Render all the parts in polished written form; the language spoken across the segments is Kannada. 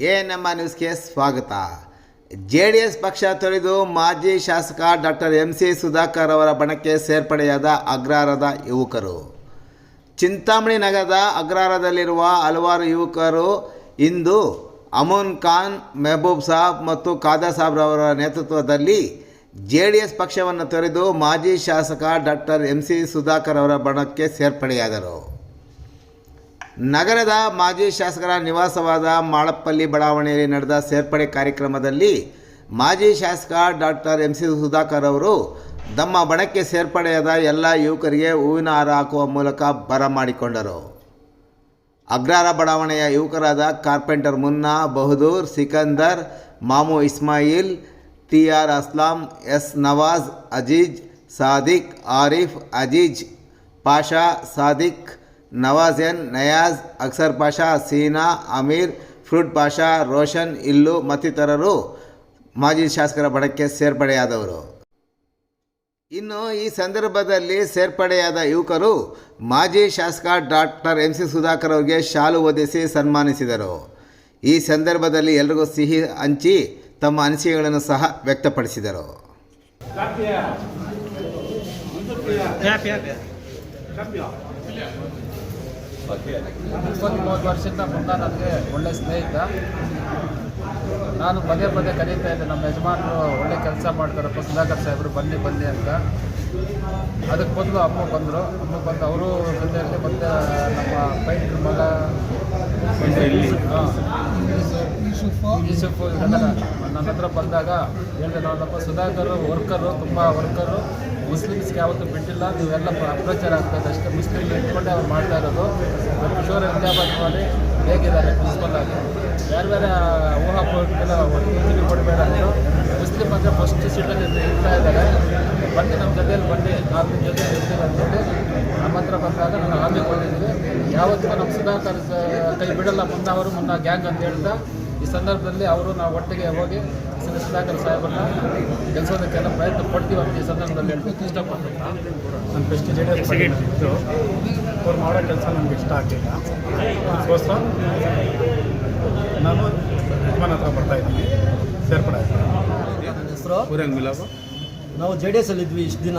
ನಮ್ಮ ನ್ಯೂಸ್ಗೆ ಸ್ವಾಗತ. JDS ಪಕ್ಷ ತೊರೆದು ಮಾಜಿ ಶಾಸಕ ಡಾಕ್ಟರ್ MC ಸುಧಾಕರ್ ಅವರ ಬಣಕ್ಕೆ ಸೇರ್ಪಡೆಯಾದ ಅಗ್ರಹಾರದ ಯುವಕರು. ಚಿಂತಾಮಣಿ ನಗರದ ಅಗ್ರಹಾರದಲ್ಲಿರುವ ಹಲವಾರು ಯುವಕರು ಇಂದು ಅಮೂನ್ ಖಾನ್, ಮೆಹಬೂಬ್ ಸಾಬ್ ಮತ್ತು ಖಾದರ್ ಸಾಬ್ರವರ ನೇತೃತ್ವದಲ್ಲಿ JDS ಪಕ್ಷವನ್ನು ತೊರೆದು ಮಾಜಿ ಶಾಸಕ ಡಾಕ್ಟರ್ MC ಸುಧಾಕರ್ ಅವರ ಬಣಕ್ಕೆ ಸೇರ್ಪಡೆಯಾದರು. ನಗರದ ಮಾಜಿ ಶಾಸಕರ ನಿವಾಸವಾದ ಮಾಳಪ್ಪಲ್ಲಿ ಬಡಾವಣೆಯಲ್ಲಿ ನಡೆದ ಸೇರ್ಪಡೆ ಕಾರ್ಯಕ್ರಮದಲ್ಲಿ ಮಾಜಿ ಶಾಸಕ ಡಾಕ್ಟರ್ MC ಸುಧಾಕರ್ ಅವರು ತಮ್ಮ ಬಣಕ್ಕೆ ಸೇರ್ಪಡೆಯಾದ ಎಲ್ಲ ಯುವಕರಿಗೆ ಹೂವಿನ ಹಾರ ಹಾಕುವ ಮೂಲಕ ಬರಮಾಡಿಕೊಂಡರು. ಅಗ್ರಹಾರ ಬಡಾವಣೆಯ ಯುವಕರಾದ ಕಾರ್ಪೆಂಟರ್ ಮುನ್ನಾ, ಬಹದ್ದೂರ್, ಸಿಕಂದರ್, ಮಾಮು ಇಸ್ಮಾಯಿಲ್, TR ಅಸ್ಲಾಂ, S ನವಾಜ್, ಅಜೀಜ್, ಸಾದಿಕ್, ಆರಿಫ್, ಅಜೀಜ್ ಪಾಷಾ, ಸಾದಿಕ್, ನವಾಜೆನ್, ನಯಾಜ್, ಅಕ್ಸರ್ ಪಾಷಾ, ಸೀನಾ, ಅಮೀರ್, ಫ್ರೂಟ್ ಪಾಷಾ, ರೋಷನ್, ಇಲ್ಲು ಮತ್ತಿತರರು ಮಾಜಿ ಶಾಸಕರ ಬಣಕ್ಕೆ ಸೇರ್ಪಡೆಯಾದವರು. ಇನ್ನು ಈ ಸಂದರ್ಭದಲ್ಲಿ ಸೇರ್ಪಡೆಯಾದ ಯುವಕರು ಮಾಜಿ ಶಾಸಕ ಡಾಕ್ಟರ್ MC ಸುಧಾಕರ್ ಅವರಿಗೆ ಶಾಲು ಹೊದಿಸಿ ಸನ್ಮಾನಿಸಿದರು. ಈ ಸಂದರ್ಭದಲ್ಲಿ ಎಲ್ಲರಿಗೂ ಸಿಹಿ ಹಂಚಿ ತಮ್ಮ ಅನಿಸಿಕೆಗಳನ್ನು ಸಹ ವ್ಯಕ್ತಪಡಿಸಿದರು. ಇಪ್ಪತ್ತ್ಮೂರು ವರ್ಷದಿಂದ ಮುನ್ನ ನನಗೆ ಒಳ್ಳೆಯ ಸ್ನೇಹಿತ. ನಾನು ಪದೇ ಪದೇ ಕರೀತಾ ಇದ್ದೆ, ನಮ್ಮ ಯಜಮಾನರು ಒಳ್ಳೆ ಕೆಲಸ ಮಾಡ್ತಾರಪ್ಪ ಸುಧಾಕರ್ ಸಾಹೇಬರು, ಬನ್ನಿ ಅಂತ. ಅದಕ್ಕೆ ಮೊದಲು ಅಮ್ಮ ಬಂದು ಅವರು ಜೊತೆಯಲ್ಲಿ ಮತ್ತು ನಮ್ಮ ಪೈಂಟ್ರ್ ಮಗ ಯೂಸುಫ್ ಇದೆಲ್ಲ ನನ್ನ ಹತ್ರ ಬಂದಾಗ ಹೇಳಿದೆ, ನೋಡಪ್ಪ ಸುಧಾಕರ್ ತುಂಬ ವರ್ಕರು, ಮುಸ್ಲಿಮ್ಸ್ಗೆ ಯಾವತ್ತೂ ಬಿಟ್ಟಿಲ್ಲ, ನೀವೆಲ್ಲ ಅಪ್ರಚಾರ ಆಗ್ತದೆ ಅಷ್ಟೇ, ಮುಸ್ಲಿಮ್ ಇಟ್ಕೊಂಡೆ ಅವ್ರು ಮಾಡ್ತಾ ಇರೋದು. ಕಿಶೋರ ವಿದ್ಯಾಭ್ಯಾಸ ಮಾಡಿ ಹೇಗಿದ್ದಾರೆ ಪ್ರಿನ್ಸಿಪಲ್ ಆಗಿ, ಬೇರೆ ಊಹಾಪೋಹಕ್ಕೆಲ್ಲ ಒಟ್ಟಿಗೆ ಕೊಡಬೇಡ ಅಂದರು. ಮುಸ್ಲಿಮ್ ಅಂದರೆ ಫಸ್ಟ್ ಸೀಟಲ್ಲಿ ಇರ್ತಾ ಇದ್ದಾರೆ, ಬನ್ನಿ ನಮ್ಮ ಜೊತೆಯಲ್ಲಿ ಬನ್ನಿ, ನಾವು ನಿಮ್ಮ ಜೊತೆ ಇರ್ತೀವಿ ಅಂತೇಳಿ ನಮ್ಮ ಹತ್ರ ಬಂದಾಗ ನಾನು ಹಾಮಿ ಕೊಟ್ಟಿದ್ದೀವಿ. ಯಾವತ್ತೂ ನಮ್ಮ ಸುಧಾಕರ್ ಕೈ ಬಿಡಲ್ಲ, ಮುನ್ನ ಗ್ಯಾಂಗ್ ಅಂತ ಹೇಳ್ತಾ ಈ ಸಂದರ್ಭದಲ್ಲಿ ಅವರು ನಾವು ಒಟ್ಟಿಗೆ ಹೋಗಿ ಸುಧಾಕರ್ ಸಾಹೇಬರನ್ನ ಕೆಲಸೋದಕ್ಕೆಲ್ಲ ಪ್ರಯತ್ನ ಪಡ್ತೀವಿ ಅಂತ ಈ ಸಂದರ್ಭದಲ್ಲಿ ಹೇಳ್ಬೇಕು ಇಷ್ಟಪಟ್ಟು. ನನ್ನ ಬೆಸ್ಟ್ JDS ಇತ್ತು, ಅವ್ರು ಮಾಡೋ ಕೆಲಸ ನನಗೆ ಇಷ್ಟ ಆಗಲಿಲ್ಲ. ಅದಕ್ಕೋಸ್ಕರ ನಾನು ಯಜಮಾನ್ ಹತ್ರ ಬರ್ತಾಯಿದ್ದೀನಿ, ಸೇರ್ಪಡೆ. ನನ್ನ ಹೆಸರು. ನಾವು JDSಲ್ಲಿದ್ವಿ ಇಷ್ಟು ದಿನ.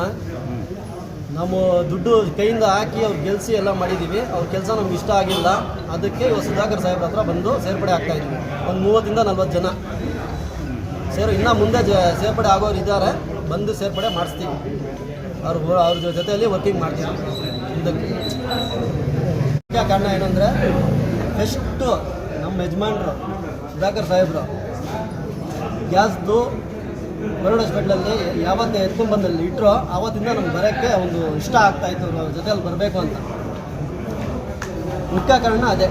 ನಾವು ದುಡ್ಡು ಕೈಯಿಂದ ಹಾಕಿ ಅವ್ರು ಗೆಲ್ಲಿಸಿ ಎಲ್ಲ ಮಾಡಿದ್ದೀವಿ. ಅವ್ರ ಕೆಲಸ ನಮ್ಗೆ ಇಷ್ಟ ಆಗಿಲ್ಲ, ಅದಕ್ಕೆ ಇವಾಗ ಸುಧಾಕರ್ ಸಾಹೇಬ್ರ ಹತ್ರ ಬಂದು ಸೇರ್ಪಡೆ ಆಗ್ತಾಯಿದ್ವಿ. ಒಂದು 30-40 ಜನ ಇನ್ನೂ ಮುಂದೆ ಸೇರ್ಪಡೆ ಆಗೋರು ಇದ್ದಾರೆ, ಬಂದು ಸೇರ್ಪಡೆ ಮಾಡಿಸ್ತೀವಿ. ಅವ್ರ ಜೊತೆಯಲ್ಲಿ ವರ್ಕಿಂಗ್ ಮಾಡ್ತೀವಿ. ಇದಕ್ಕೆ ಮುಖ್ಯ ಕಾರಣ ಏನಂದರೆ, ಫಸ್ಟು ನಮ್ಮ ಯಜಮಾನ್ರು ಸುಧಾಕರ್ ಸಾಹೇಬರು ಗ್ಯಾಸ್ದು ಬರೋಡ್ ಹಾಸ್ಪಿಟ್ಲಲ್ಲಿ ಯಾವತ್ತೇ ಎತ್ಕೊಂಡ್ಬಂದಲ್ಲಿ ಇಟ್ಟರು, ಆವತ್ತಿಂದ ನಮ್ಗೆ ಬರೋಕ್ಕೆ ಒಂದು ಇಷ್ಟ ಆಗ್ತಾಯಿತ್ತು, ನಾವು ಜೊತೆಯಲ್ಲಿ ಬರಬೇಕು ಅಂತ. ಮುಖ್ಯ ಕಾರಣ ಅದೇ.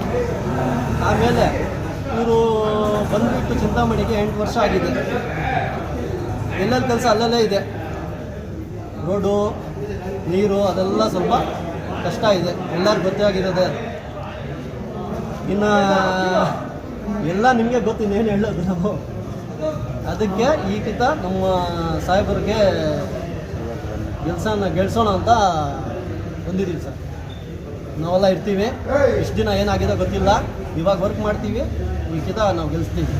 ಆಮೇಲೆ ಇವರು ಬಂದುಬಿಟ್ಟು ಚಿಂತಾಮಣಿಗೆ 8 ವರ್ಷ ಆಗಿದೆ. ಎಲ್ಲೆಲ್ಲಿ ಕೆಲಸ ಅಲ್ಲಲ್ಲೇ ಇದೆ. ರೋಡು, ನೀರು ಅದೆಲ್ಲ ಸ್ವಲ್ಪ ಕಷ್ಟ ಇದೆ, ಎಲ್ಲರಿಗೂ ಗೊತ್ತಾಗಿರೋದೆ. ಇನ್ನು ಎಲ್ಲ ನಿಮಗೆ ಗೊತ್ತು, ಇನ್ನೇನು ಹೇಳೋದು ನಾವು. ಅದಕ್ಕೆ ಈ ಕಿತ ನಮ್ಮ ಸಾಹೇಬರಿಗೆ ಗೆಲ್ಸೋಣ ಅಂತ ಬಂದಿದ್ದೀವಿ ಸರ್. ನಾವೆಲ್ಲ ಇರ್ತೀವಿ. ಇಷ್ಟು ದಿನ ಏನಾಗಿದೆ ಗೊತ್ತಿಲ್ಲ, ಇವಾಗ ವರ್ಕ್ ಮಾಡ್ತೀವಿ. ಈ ಕಿತ ನಾವು ಗೆಲ್ಲಿಸ್ತೀವಿ.